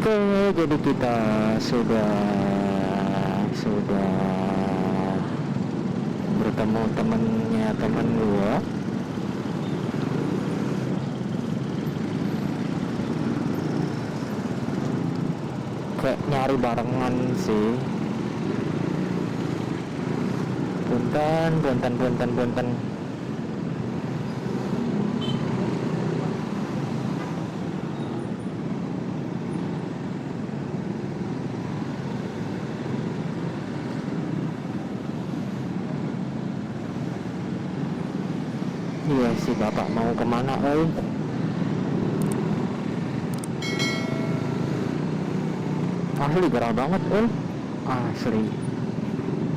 Oke, jadi kita sudah bertemu temen gua. Kayak nyari barengan sih. Punten. Iya sih, bapak mau kemana, Asli gerah banget, asli.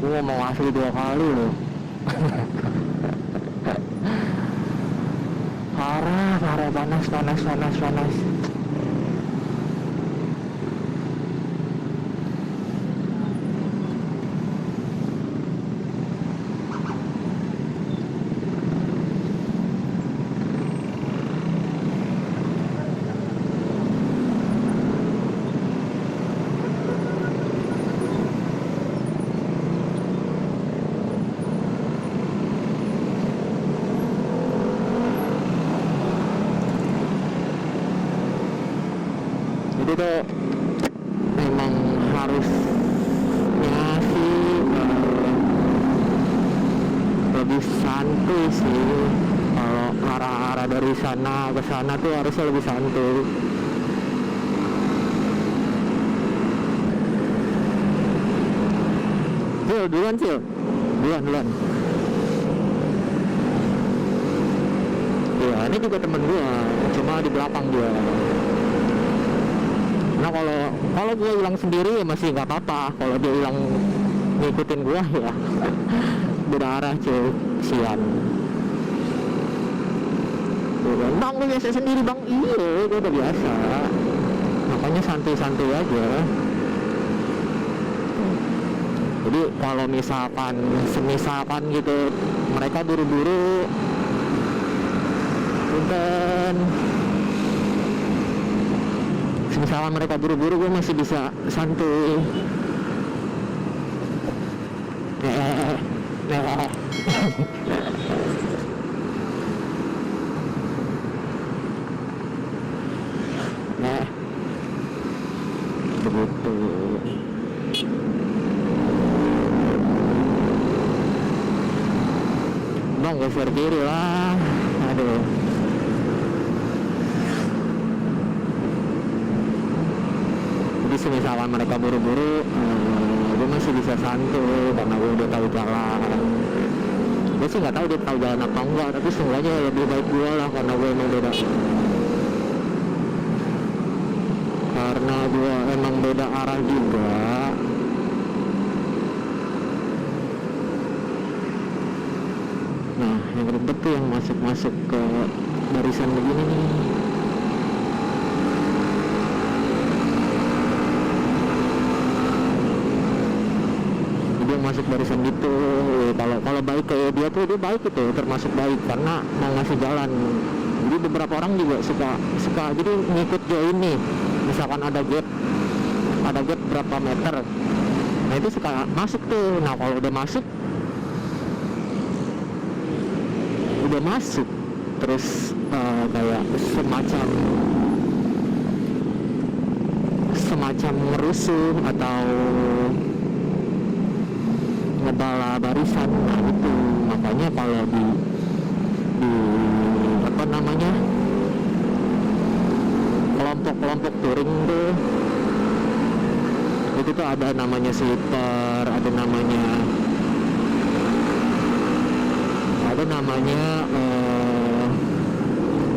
Gua mau asli 2 kali loh. parah, panas. Itu memang harusnya sih lebih santuy sih. Kalau arah-arah dari sana ke sana tuh harusnya lebih santuy. Duluan. Ya, ini juga temen gua, cuma di belakang dia. Nah, kalau gue hilang sendiri ya masih nggak apa-apa. Kalau dia hilang ngikutin gue ya beda arah, cuy, sian. Bang, gue biasa sendiri, bang. Iya, gue udah biasa. Makanya santai-santai aja. Jadi kalau misalkan gitu mereka buru-buru, punten. Misalnya mereka buru-buru, gue masih bisa santuy. Begitu. Bang, geser kiri lah. Aduh. Jadi misalkan mereka buru-buru, gue masih bisa santuy karena gue udah tahu jalan. Gue sih nggak tahu dia tahu jalan apa enggak, tapi sebenarnya lebih baik gue lah karena gue emang beda. Karena gue emang beda arah juga. Nah, yang ribet tuh yang masuk ke barisan begini nih. Masuk barisan gitu. Kalau baik kayak dia tuh, dia baik itu, termasuk baik karena mau ngasih jalan. Jadi beberapa orang juga suka jadi ngikut dia ini. Misalkan ada gap berapa meter, nah itu suka masuk tuh. Nah kalau udah masuk terus kayak semacam ngerusuh atau ngebala barisan. Nah itu makanya kalau di apa namanya kelompok touring tuh itu tuh ada namanya sleeper, ada namanya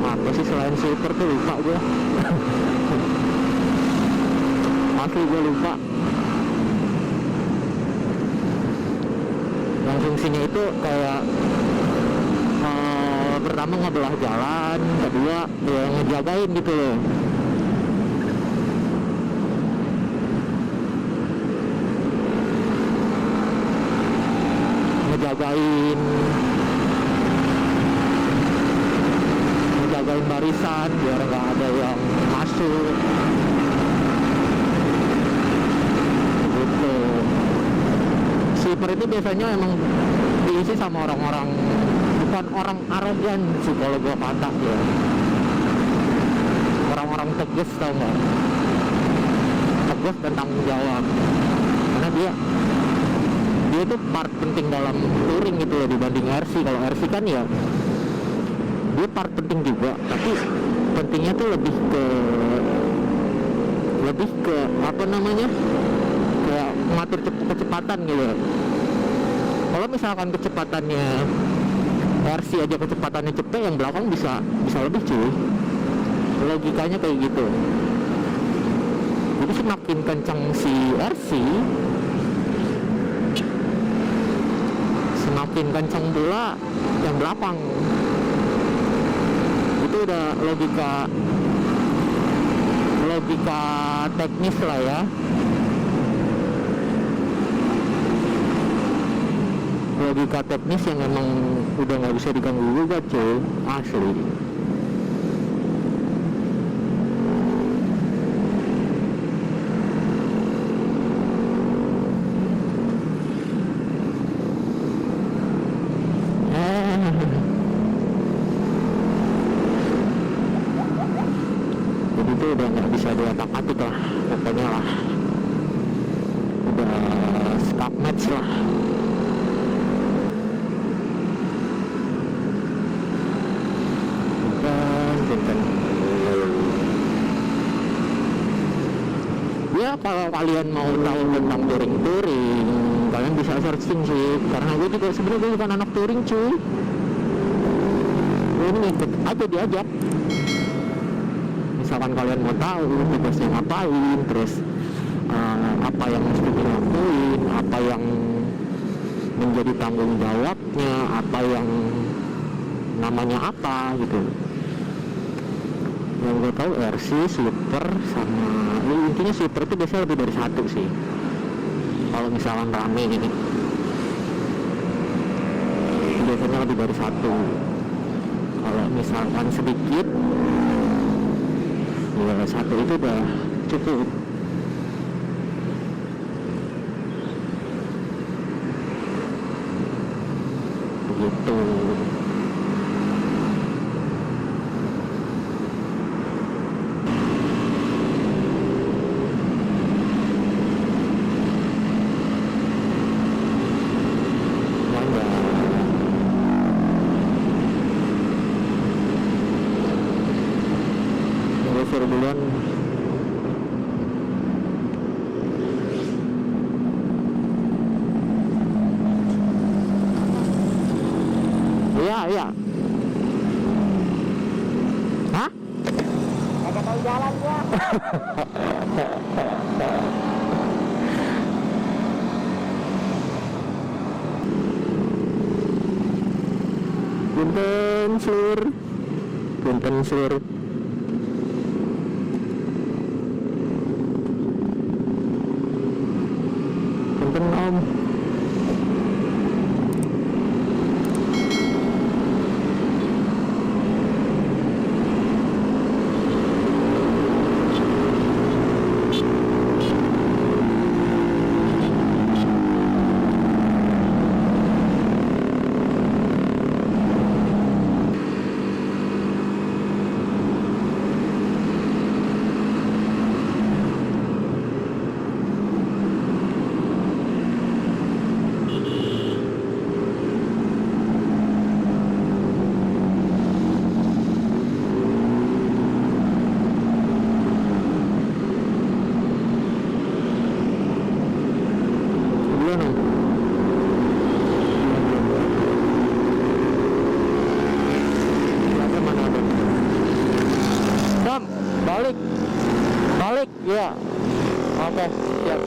apa sih selain sleeper tuh, lupa gue. Asli gue lupa. Yang fungsinya itu kayak pertama ngebelah jalan, kedua ya ngejagain gitu loh. Ngejagain barisan biar nggak ada yang masuk. super itu biasanya emang diisi sama orang-orang, bukan orang arogan sih kalau gua kata ya, orang-orang tegas, tau nggak, tegas dan tanggung jawab, karena dia itu part penting dalam touring gitu loh dibanding RC. Kalau RC kan ya dia part penting juga, tapi pentingnya tuh lebih ke apa namanya, kayak mengatur kecepatan gitu. Kalau misalkan kecepatannya RC aja kecepatannya cepet, yang belakang bisa lebih cuy, logikanya kayak gitu. Jadi semakin kencang si RC, semakin kencang pula yang belakang. Itu udah logika teknis lah ya. Logika teknis yang emang udah nggak bisa diganggu juga cuy, asli. Jadi itu udah nggak bisa diotak-atik lah pokoknya lah, udah skak match lah. Ya kalau kalian mau tahu tentang touring, kalian bisa searching sih, karena gue juga sebenarnya bukan anak touring cuy, gue ngikut aja diajak. Misalkan kalian mau tahu tugasnya ngapain, terus apa yang mesti dilakuin, apa yang menjadi tanggung jawabnya, apa yang namanya apa gitu. Yang gue tahu RC, super, sama intinya super itu biasanya lebih dari satu sih kalau misalkan rame ini, biasanya lebih dari satu. Kalau misalkan sedikit ya satu itu udah cukup. Begitu. Duluan. Iya. Hah? Agak tahu jalan gua. Punten sur. Om. Balik, ya. Oke, siap.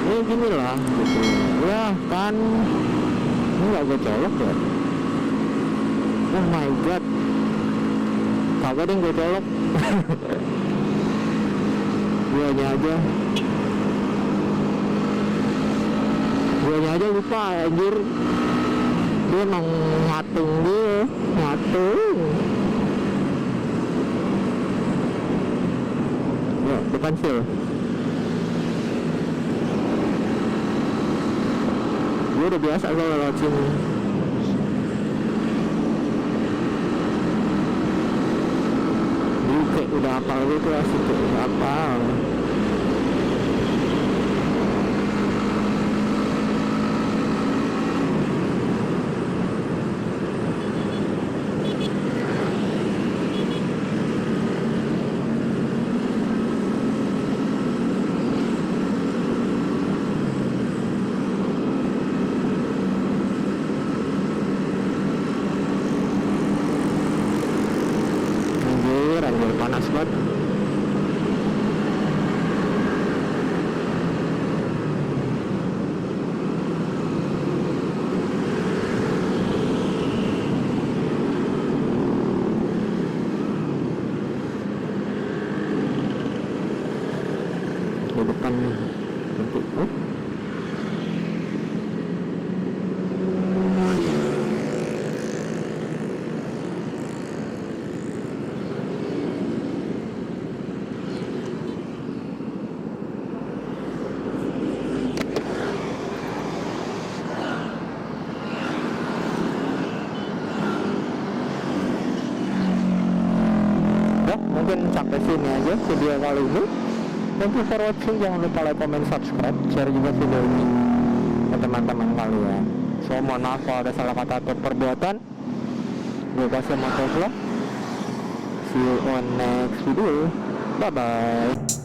ya gini lah gitu ya kan. Ini gak gue colok ya. Oh my god, kagak deh gue colok. Guanya aja lupa anjir. Dia emang ngatung dia, ngatung. Ya depan sil. Gue udah biasa kalau lewat sini. Jadi kayak udah hafal gitu, asik kayak udah hafal. Panas banget. Di depan untuk mungkin sampai sini aja video kali ini. Thank you for watching. Jangan lupa like, comment, subscribe, share juga video ini ke teman-teman kalian. So mohon maaf kalau ada salah kata atau perbuatan. Gue KZMotovlog. See you on next video. Bye bye.